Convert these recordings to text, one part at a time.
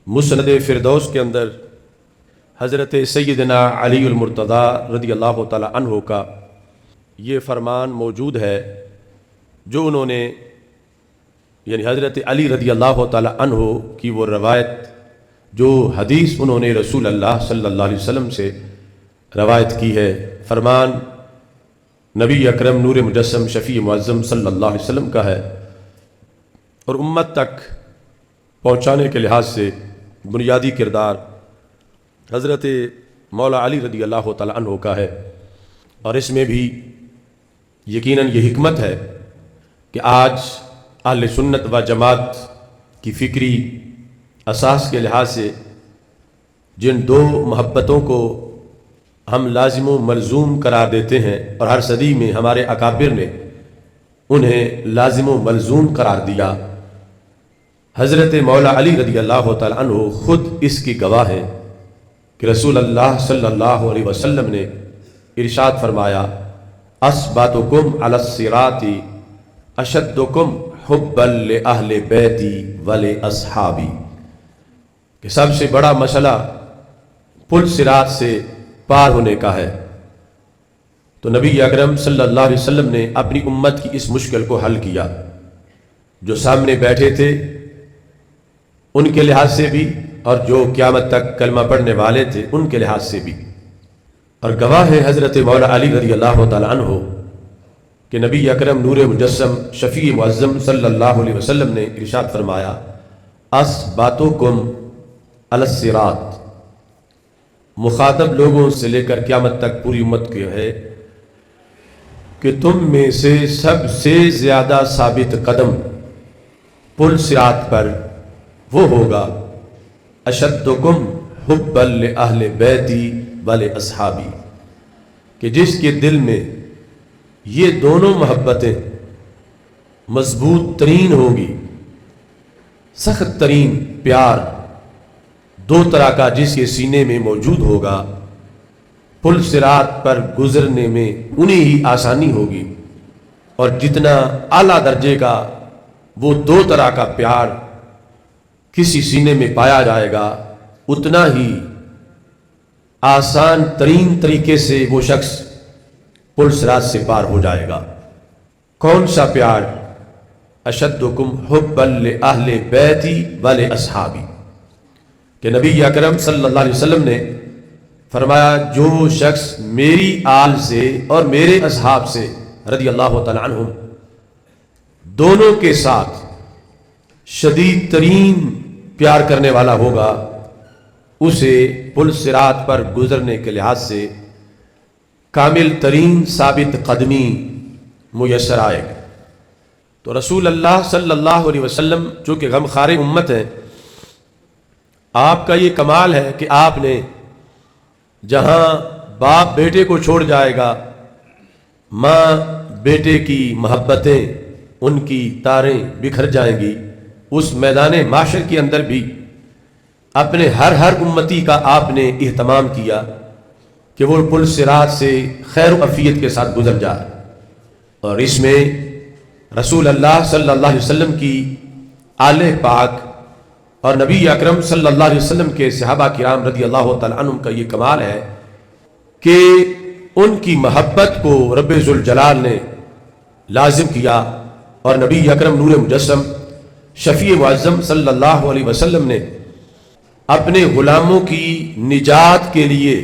مسند فردوس کے اندر حضرت سیدنا علی المرتضیٰ رضی اللہ تعالی عنہ کا یہ فرمان موجود ہے جو انہوں نے یعنی حضرت علی رضی اللہ تعالی عنہ کی وہ روایت جو حدیث انہوں نے رسول اللہ صلی اللہ علیہ وسلم سے روایت کی ہے۔ فرمان نبی اکرم نور مجسم شفیع معظم صلی اللہ علیہ وسلم کا ہے اور امت تک پہنچانے کے لحاظ سے بنیادی کردار حضرت مولا علی رضی اللہ تعالی عنہ کا ہے، اور اس میں بھی یقیناً یہ حکمت ہے کہ آج اہل سنت و جماعت کی فکری اساس کے لحاظ سے جن دو محبتوں کو ہم لازم و ملزوم قرار دیتے ہیں اور ہر صدی میں ہمارے اکابر نے انہیں لازم و ملزوم قرار دیا، حضرت مولا علی رضی اللہ تعالی عنہ خود اس کی گواہ ہیں کہ رسول اللہ صلی اللہ علیہ وسلم نے ارشاد فرمایا اثباتکم علی الصراط اشدکم حبا لأہل بیتی ولاصحابی، کہ سب سے بڑا مسئلہ پل صراط سے پار ہونے کا ہے۔ تو نبی اکرم صلی اللہ علیہ وسلم نے اپنی امت کی اس مشکل کو حل کیا، جو سامنے بیٹھے تھے ان کے لحاظ سے بھی اور جو قیامت تک کلمہ پڑھنے والے تھے ان کے لحاظ سے بھی، اور گواہ ہے حضرت مولا علی رضی اللہ تعالی عنہ کہ نبی اکرم نور مجسم شفیع معظم صلی اللہ علیہ وسلم نے ارشاد فرمایا اثباتکم علی الصراط، مخاطب لوگوں سے لے کر قیامت تک پوری امت کے ہے کہ تم میں سے سب سے زیادہ ثابت قدم پل صراط پر وہ ہوگا اشدکم حبا لأہل بیتی ولاصحابی، کہ جس کے دل میں یہ دونوں محبتیں مضبوط ترین ہوں گی، سخت ترین پیار دو طرح کا جس کے سینے میں موجود ہوگا، پل صراط پر گزرنے میں انہیں ہی آسانی ہوگی، اور جتنا اعلیٰ درجے کا وہ دو طرح کا پیار کسی سینے میں پایا جائے گا، اتنا ہی آسان ترین طریقے سے وہ شخص پل صراط سے پار ہو جائے گا۔ کون سا پیار؟ اشدکم حبا لأہل بیتی ولاصحابی، کہ نبی اکرم صلی اللہ علیہ وسلم نے فرمایا جو شخص میری آل سے اور میرے اصحاب سے رضی اللہ تعالی عنہم دونوں کے ساتھ شدید ترین پیار کرنے والا ہوگا، اسے پل صراط پر گزرنے کے لحاظ سے کامل ترین ثابت قدمی میسر آئے گا۔ تو رسول اللہ صلی اللہ علیہ وسلم چونکہ غمخوار امت ہیں، آپ کا یہ کمال ہے کہ آپ نے جہاں باپ بیٹے کو چھوڑ جائے گا، ماں بیٹے کی محبتیں ان کی تاریں بکھر جائیں گی، اس میدان معاشر کے اندر بھی اپنے ہر امتی کا آپ نے اہتمام کیا کہ وہ پل صراط سے خیر و عافیت کے ساتھ گزر جائے، اور اس میں رسول اللہ صلی اللہ علیہ وسلم کی آل پاک اور نبی اکرم صلی اللہ علیہ وسلم کے صحابہ کرام رضی اللہ تعالی عنہم کا یہ کمال ہے کہ ان کی محبت کو رب ذوالجلال نے لازم کیا، اور نبی اکرم نور مجسم شفیع معظم صلی اللہ علیہ وسلم نے اپنے غلاموں کی نجات کے لیے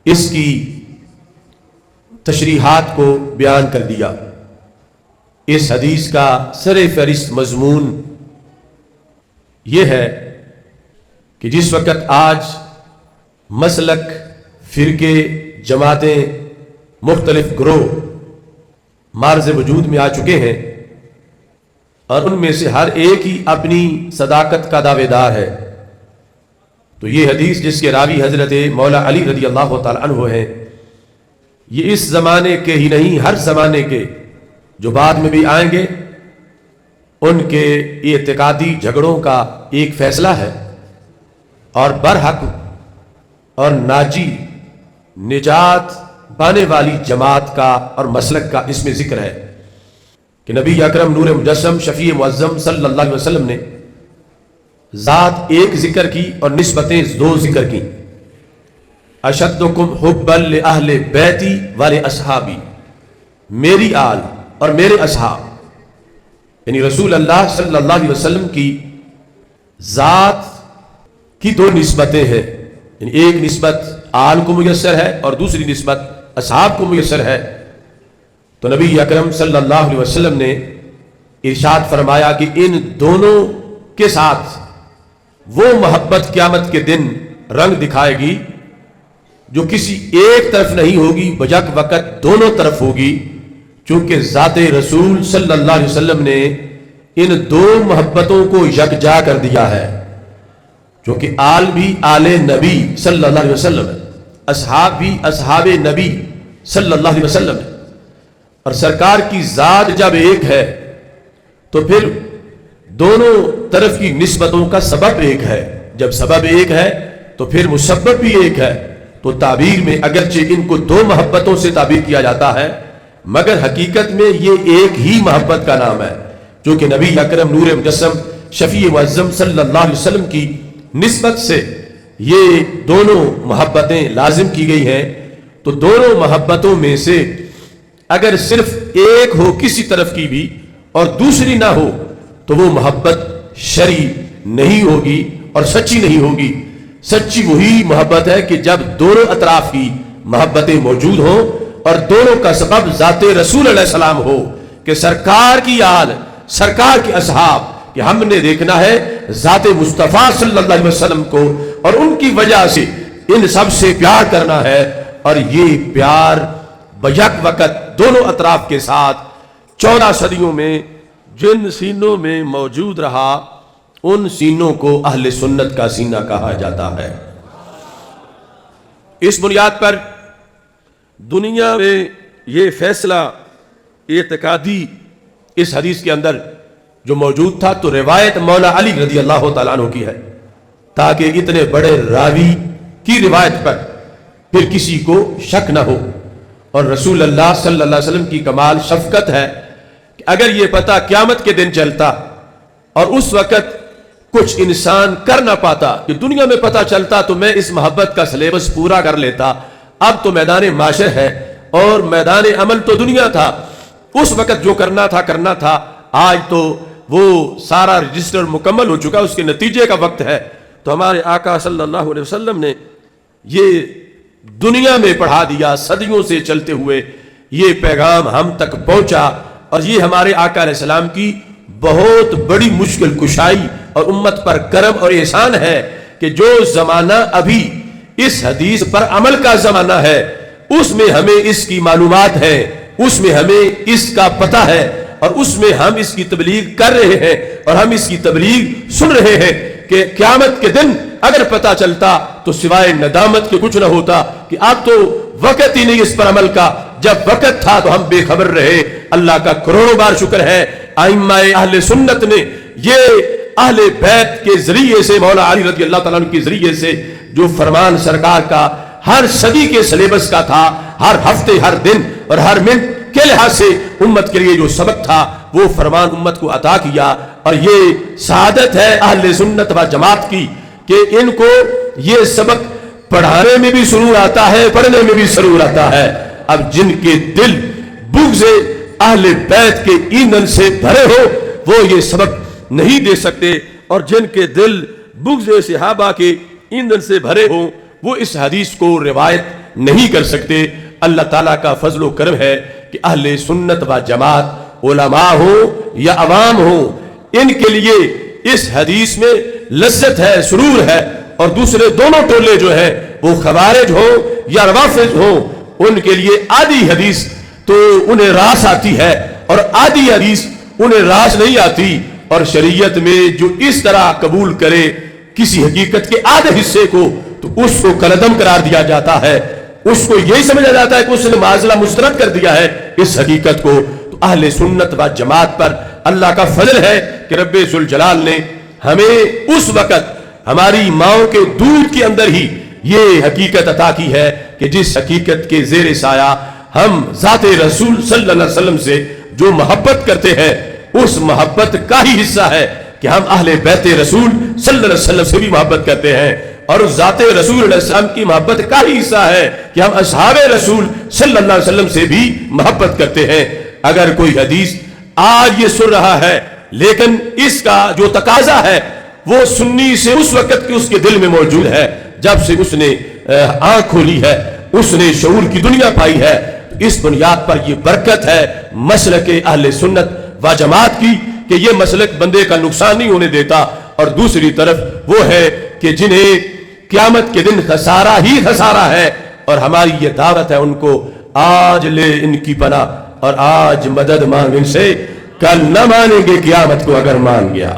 اس کی تشریحات کو بیان کر دیا۔ اس حدیث کا سر فہرست مضمون یہ ہے کہ جس وقت آج مسلک، فرقے، جماعتیں، مختلف گروہ معرض وجود میں آ چکے ہیں، اور ان میں سے ہر ایک ہی اپنی صداقت کا دعوے دار ہے، تو یہ حدیث جس کے راوی حضرت مولا علی رضی اللہ تعالی عنہ ہیں، یہ اس زمانے کے ہی نہیں ہر زمانے کے جو بعد میں بھی آئیں گے ان کے اعتقادی جھگڑوں کا ایک فیصلہ ہے، اور برحق اور ناجی نجات پانے والی جماعت کا اور مسلک کا اس میں ذکر ہے کہ نبی اکرم نور مجسم شفیع معظم صلی اللہ علیہ وسلم نے ذات ایک ذکر کی اور نسبتیں دو ذکر کی. اشدکم حبا لأہل بیتی ولاصحابی، میری آل اور میرے اصحاب، یعنی رسول اللہ صلی اللہ علیہ وسلم کی ذات کی دو نسبتیں ہیں. یعنی ایک نسبت آل کو میسر ہے اور دوسری نسبت اصحاب کو میسر ہے. تو نبی اکرم صلی اللہ علیہ وسلم نے ارشاد فرمایا کہ ان دونوں کے ساتھ وہ محبت قیامت کے دن رنگ دکھائے گی جو کسی ایک طرف نہیں ہوگی، بجک وقت دونوں طرف ہوگی، چونکہ ذات رسول صلی اللہ علیہ وسلم نے ان دو محبتوں کو یکجا کر دیا ہے. چونکہ آل بھی آل نبی صلی اللہ علیہ وسلم ہے، اصحاب بھی اصحاب نبی صلی اللہ علیہ وسلم ہے، اور سرکار کی ذات جب ایک ہے تو پھر دونوں طرف کی نسبتوں کا سبب ایک ہے. جب سبب ایک ہے تو پھر مسبب بھی ایک ہے. تو تعبیر میں اگرچہ ان کو دو محبتوں سے تعبیر کیا جاتا ہے، مگر حقیقت میں یہ ایک ہی محبت کا نام ہے، جو کہ نبی اکرم نور مجسم شفیع معظم صلی اللہ علیہ وسلم کی نسبت سے یہ دونوں محبتیں لازم کی گئی ہیں. تو دونوں محبتوں میں سے اگر صرف ایک ہو کسی طرف کی بھی اور دوسری نہ ہو تو وہ محبت شرعی نہیں ہوگی اور سچی نہیں ہوگی. سچی وہی محبت ہے کہ جب دونوں اطراف کی محبتیں موجود ہوں اور دونوں کا سبب ذات رسول علیہ السلام ہو، کہ سرکار کی آل، سرکار کے اصحاب، کہ ہم نے دیکھنا ہے ذات مصطفیٰ صلی اللہ علیہ وسلم کو اور ان کی وجہ سے ان سب سے پیار کرنا ہے. اور یہ پیار بیک وقت دونوں اطراف کے ساتھ 14 صدیوں میں جن سینوں میں موجود رہا، ان سینوں کو اہل سنت کا سینہ کہا جاتا ہے. اس بنیاد پر دنیا میں یہ فیصلہ اعتقادی اس حدیث کے اندر جو موجود تھا، تو روایت مولا علی رضی اللہ تعالیٰ عنہ کی ہے، تاکہ اتنے بڑے راوی کی روایت پر پھر کسی کو شک نہ ہو. اور رسول اللہ صلی اللہ علیہ وسلم کی کمال شفقت ہے کہ اگر یہ پتہ قیامت کے دن چلتا اور اس وقت کچھ انسان کر نہ پاتا، کہ دنیا میں پتہ چلتا تو میں اس محبت کا سلیبس پورا کر لیتا. اب تو میدان معاشر ہے اور میدان عمل تو دنیا تھا، اس وقت جو کرنا تھا. آج تو وہ سارا رجسٹر مکمل ہو چکا، اس کے نتیجے کا وقت ہے. تو ہمارے آقا صلی اللہ علیہ وسلم نے یہ دنیا میں پڑھا دیا، صدیوں سے چلتے ہوئے یہ پیغام ہم تک پہنچا. اور یہ ہمارے آقا علیہ السلام کی بہت بڑی مشکل کشائی اور امت پر کرم اور احسان ہے کہ جو زمانہ ابھی اس حدیث پر عمل کا زمانہ ہے، اس میں ہمیں اس کی معلومات ہے، اس میں ہمیں اس کا پتہ ہے، اور اس میں ہم اس کی تبلیغ کر رہے ہیں اور ہم اس کی تبلیغ سن رہے ہیں کہ قیامت کے دن اگر پتہ چلتا تو سوائے ندامت کے کچھ نہ ہوتا کہ اب تو وقت ہی نہیں اس پر عمل کا. جب وقت تھا تو ہم بے خبر رہے. اللہ کا کروڑوں بار شکر ہے ائمہ اہل سنت نے یہ اہل بیت کے ذریعے سے، مولا علی رضی اللہ تعالیٰ عنہ کے ذریعے سے جو فرمان سرکار کا ہر صدی کے سلیبس کا تھا، ہر ہفتے، ہر دن اور ہر منٹ کے لحاظ سے امت کے لیے جو سبق تھا، وہ فرمان امت کو عطا کیا. اور یہ سعادت ہے اہل سنت و جماعت کی کہ ان کو یہ سبق پڑھانے میں بھی سرور آتا ہے، پڑھنے میں بھی سرور آتا ہے. اب جن کے دل بغض اہل بیت کے ایندھن سے بھرے ہو وہ یہ سبق نہیں دے سکتے، اور جن کے دل بغض صحابہ کے ایندھن سے بھرے ہوں وہ اس حدیث کو روایت نہیں کر سکتے. اللہ تعالیٰ کا فضل و کرم ہے کہ اہل سنت و جماعت، علماء ہو یا عوام ہو، ان کے لیے اس حدیث میں لذت ہے، سرور ہے. اور دوسرے دونوں ٹولے جو ہیں وہ خوارج ہو یا روافض ہو، ان کے لیے آدھی حدیث تو انہیں راس آتی ہے اور آدھی حدیث انہیں راس نہیں آتی. اور شریعت میں جو اس طرح قبول کرے کسی حقیقت کے آدھے حصے کو تو اس کو کلعدم قرار دیا جاتا ہے، اس کو یہی سمجھا جاتا ہے کہ اس نے معاذلہ مسترد کر دیا ہے اس حقیقت کو. تو اہل سنت و جماعت پر اللہ کا فضل ہے کہ رب ذوالجلال نے ہمیں اس وقت ہماری ماؤں کے دودھ کے اندر ہی یہ حقیقت عطا کی ہے کہ جس حقیقت کے زیر سایہ ہم ذات رسول صلی اللہ علیہ وسلم سے جو محبت کرتے ہیں، اس محبت کا ہی حصہ ہے کہ ہم اہل بیت رسول صلی اللہ علیہ وسلم سے بھی محبت کرتے ہیں، اور ذات رسول علیہ السلام کی محبت کا ہی حصہ ہے کہ ہم اصحاب رسول صلی اللہ علیہ وسلم سے بھی محبت کرتے ہیں۔ اگر کوئی حدیث آج یہ سن رہا ہے لیکن اس کا جو تقاضا ہے وہ سنی سے اس وقت کی اس کے دل میں موجود ہے جب سے اس نے آنکھ کھولی ہے، اس نے شعور کی دنیا پائی ہے، اس بنیاد پر یہ برکت ہے مسلک اہل سنت و جماعت کی کہ یہ مسلک بندے کا نقصان نہیں ہونے دیتا، اور دوسری طرف وہ ہے کہ جنہیں قیامت کے دن خسارہ ہی خسارہ ہے، اور ہماری یہ دعوت ہے ان کو آج لے ان کی پناہ اور آج مدد مانگ ان سے، کل نہ مانیں گے قیامت کو اگر مان گیا۔